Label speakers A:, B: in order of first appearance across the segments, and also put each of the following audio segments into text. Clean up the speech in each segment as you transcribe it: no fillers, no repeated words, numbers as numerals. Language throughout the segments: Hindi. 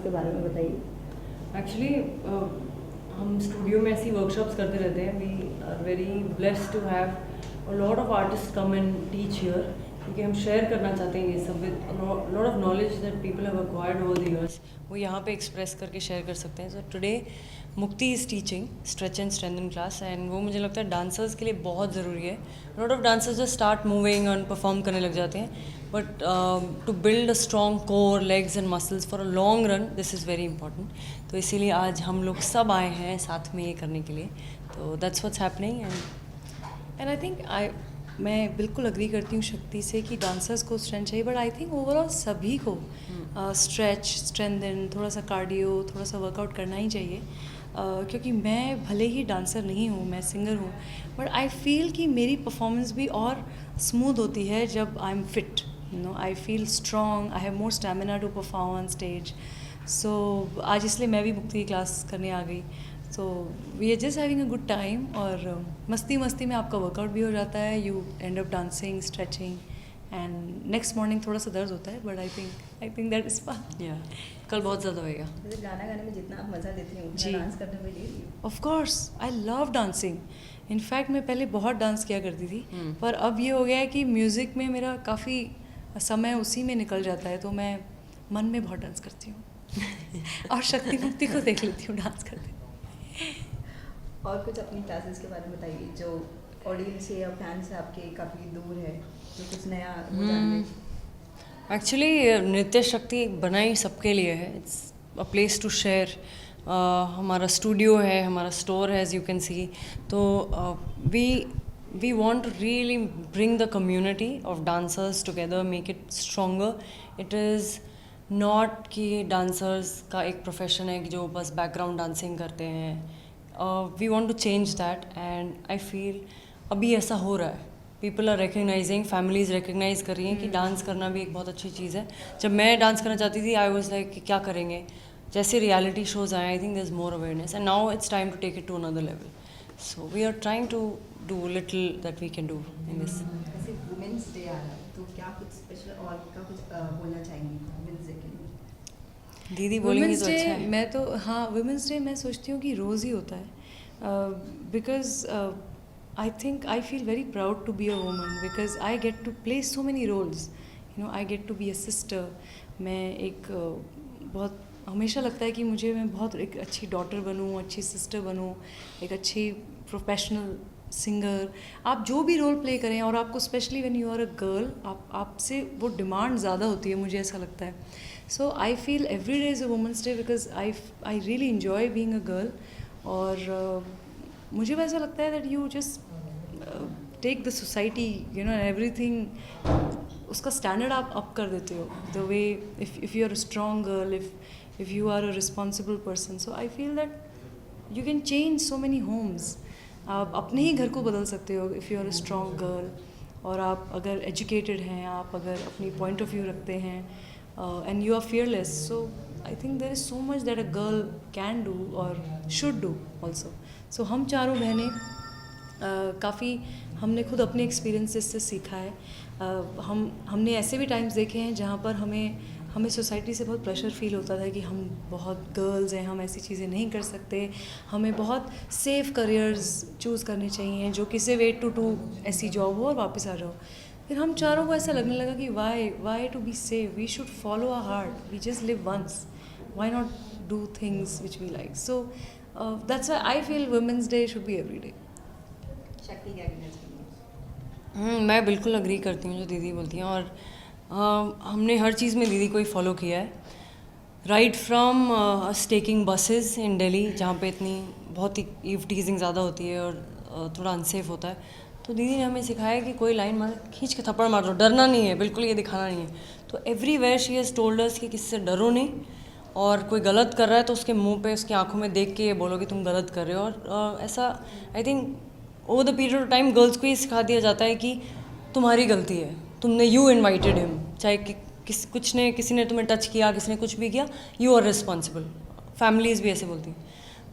A: के बारे में बताइए।
B: एक्चुअली हम स्टूडियो में ऐसी वर्कशॉप्स करते रहते हैं. We are very blessed to have a lot of artist come and teach here, क्योंकि हम शेयर करना चाहते हैं ये सब with lot of knowledge that people have acquired over the years. वो यहाँ पे एक्सप्रेस करके शेयर कर सकते हैं. So today Mukti is teaching stretch and strengthen class, and वो मुझे लगता है डांसर्स के लिए बहुत ज़रूरी है. Lot of dancers just start moving और परफॉर्म करने लग जाते हैं, but to build a strong core, legs and muscles for a long run, this is very important. तो इसीलिए आज हम लोग सब आए हैं साथ में ये करने के लिए. तो that's what's happening. And I think मैं बिल्कुल अग्री करती हूँ शक्ति से कि डांसर्स को स्ट्रेंथ चाहिए, बट आई थिंक ओवरऑल सभी को स्ट्रेच, स्ट्रेंथन, थोड़ा सा कार्डियो, थोड़ा सा वर्कआउट करना ही चाहिए. क्योंकि मैं भले ही डांसर नहीं हूँ, मैं सिंगर हूँ, बट आई फील कि मेरी परफॉर्मेंस भी और स्मूथ होती है जब I am fit. I feel strong, I have more stamina to perform on stage. So आज इसलिए मैं भी मुक्ति की क्लास करने आ गई. So we are just having a good time, और मस्ती मस्ती में आपका वर्कआउट भी हो जाता है. You end up dancing, stretching, and next morning थोड़ा सा दर्द होता है, but I think that is fun. कल बहुत ज़्यादा होएगा.
A: जैसे गाना गाने में जितना आप मज़ा लेती हैं
B: जी.
A: उतना डांस करने में ले रही हूँ.
B: Of course I love dancing. In fact मैं पहले बहुत डांस किया करती थी, पर अब ये हो गया है कि म्यूज़िक में मेरा काफ़ी समय उसी में निकल जाता है, तो मैं मन में बहुत डांस करती हूँ. और शक्ति मुक्ति को देख लेती हूँ डांस करते.
A: और कुछ अपनी क्लासेस के बारे में बताइए, जो ऑडियंस है या फैंस है आपके काफ़ी दूर है, जो कुछ नया वो जानते हैं.
B: एक्चुअली नृत्य शक्ति बनाई सबके लिए है. It's a place to share. हमारा स्टूडियो है, हमारा स्टोर है, एज यू कैन सी. तो we want to really bring the community of dancers together, make it stronger. It is not कि dancers का एक profession है कि जो बस background dancing करते हैं. We want to change that, and I feel अभी ऐसा हो रहा है. People are recognising, families recognise कर रही हैं कि डांस करना भी एक बहुत अच्छी चीज़ है. जब मैं डांस करना चाहती थी, आई वॉज लाइक कि क्या करेंगे. जैसे रियलिटी शोज आए, I think there is more awareness, and now it's time to take it to another level. So we are trying to do little that we can do in this.
A: जैसे वुमेंस डे आ रहा है, तो क्या कुछ स्पेशल और क्या कुछ बोलना चाहेंगी वुमेंस डे के लिए?
B: दीदी बोलेंगी तो अच्छा है.
C: मैं तो हाँ, वुमेंस डे मैं सोचती हूँ कि रोज़ ही होता है, because I think I feel very proud to be a woman because I get to play so many roles. I get to be a sister. मैं एक बहुत हमेशा लगता है कि मैं बहुत एक अच्छी डॉटर बनूँ, अच्छी सिस्टर बनूँ, एक अच्छी प्रोफेशनल सिंगर. आप जो भी रोल प्ले करें, और आपको specially when you are a girl, आपसे वो डिमांड ज़्यादा होती है, मुझे ऐसा लगता है. So I feel every day is a women's day because I really enjoy being a girl. और मुझे वैसा लगता है that you just take the society everything, उसका स्टैंडर्ड आप अप कर देते हो. The way if you are a strong girl, if you are a responsible person, so I feel that you can change so many homes. आप अपने ही घर को बदल सकते हो if you are a strong girl. और आप अगर एजुकेटेड हैं, आप अगर अपनी पॉइंट ऑफ व्यू रखते हैं, and you are fearless, so I think there is so much that a girl can do और शुड डू ऑल्सो. सो हम चारों बहनें काफ़ी हमने खुद अपने एक्सपीरियंसेस से सीखा है. हमने ऐसे भी टाइम्स देखे हैं जहाँ पर हमें सोसाइटी से बहुत प्रेशर फील होता था कि हम बहुत गर्ल्स हैं, हम ऐसी चीज़ें नहीं कर सकते, हमें बहुत सेफ करियर्स चूज़ करने चाहिए, जो कि से वेट टू ऐसी जॉब हो और वापस आ जाओ. फिर हम चारों को ऐसा लगने लगा कि why to be safe, we should follow our heart, we just live once, why not do things which we like. So that's why I feel women's day should be every day.
A: Shakti क्या कहना चाहिए?
B: मैं बिल्कुल अग्री करती हूँ जो दीदी बोलती हैं. और हमने हर चीज़ में दीदी को ही फॉलो किया है. राइट फ्रॉम टेकिंग बसेस इन दिल्ली, जहाँ पे इतनी बहुत ही ईव टीजिंग ज़्यादा होती है और थोड़ा अनसेफ होता है, तो दीदी ने हमें सिखाया कि कोई लाइन मार खींच के थप्पड़ मार दो, डरना नहीं है, बिल्कुल ये दिखाना नहीं है. तो everywhere she has told us कि किसी से डरो नहीं, और कोई गलत कर रहा है तो उसके मुंह पे, उसकी आंखों में देख के ये बोलो कि तुम गलत कर रहे हो. और ऐसा I think over the period of time girls को ये सिखा दिया जाता है कि तुम्हारी गलती है, तुमने यू इनवाइटेड हिम, चाहे कि किसी ने तुम्हें टच किया, किसी ने कुछ भी किया, यू आर रिस्पॉन्सिबल. फैमिलीज़ भी ऐसे बोलती हैं.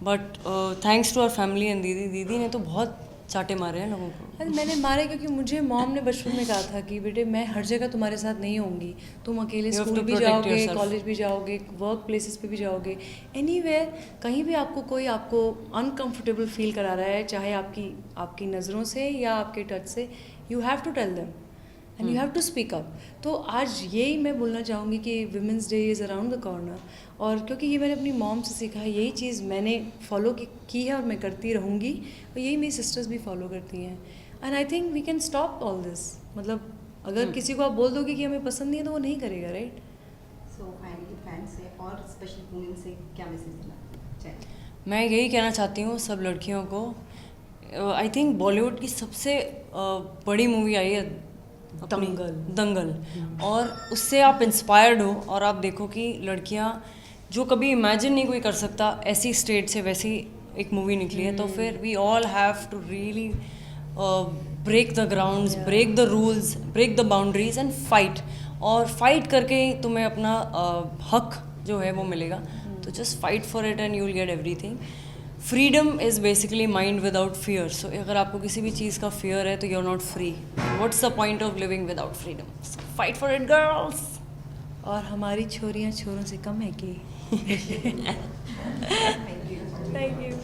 B: But thanks to our family and दीदी ने तो बहुत चाटे मारे हैं लोगों को।
C: अरे मैंने मारे क्योंकि मुझे मॉम ने बचपन में कहा था कि बेटे मैं हर जगह तुम्हारे साथ नहीं होंगी, तुम अकेले
B: You have
C: स्कूल
B: to
C: भी
B: protect
C: जाओगे,
B: yourself.
C: कॉलेज भी जाओगे, वर्क प्लेसेस पे भी जाओगे, एनीवेयर कहीं भी आपको कोई आपको अनकंफर्टेबल फील करा रहा है, चाहे आपकी नज़रों से या आपके टच से, you have to tell them and you have to speak up. तो आज यही मैं बोलना चाहूँगी कि women's day is around the corner, और क्योंकि ये मैंने अपनी मॉम से सीखा है, यही चीज़ मैंने फॉलो की है और मैं करती रहूँगी, और यही मेरी सिस्टर्स भी फॉलो करती हैं। And I think we can stop all this. मतलब अगर किसी को आप बोल दोगे कि हमें पसंद नहीं है तो वो नहीं करेगा, राइट?
A: सो फाइनली फैंस से और स्पेशल वुमेन से क्या मैसेज देना चाहें?
B: मैं यही कहना चाहती हूँ सब लड़कियों को, आई थिंक बॉलीवुड की सबसे बड़ी मूवी आई है अपनी, दंगल, और उससे आप इंस्पायर्ड हो और आप देखो कि लड़कियाँ जो कभी इमेजिन नहीं कोई कर सकता, ऐसी स्टेट से वैसी एक मूवी निकली है, तो फिर we all have to really break the grounds, break the rules, break the boundaries and fight, और फाइट करके तुम्हें अपना हक जो है वो मिलेगा। तो just fight for it and you will get everything. Freedom is basically mind without fear. So अगर आपको किसी भी चीज़ का फियर है तो you are not free. What's the point of living without freedom? Fight for it girls.
C: और हमारी छोरियाँ छोरों से कम है कि
A: थैंक यू।
C: Thank you.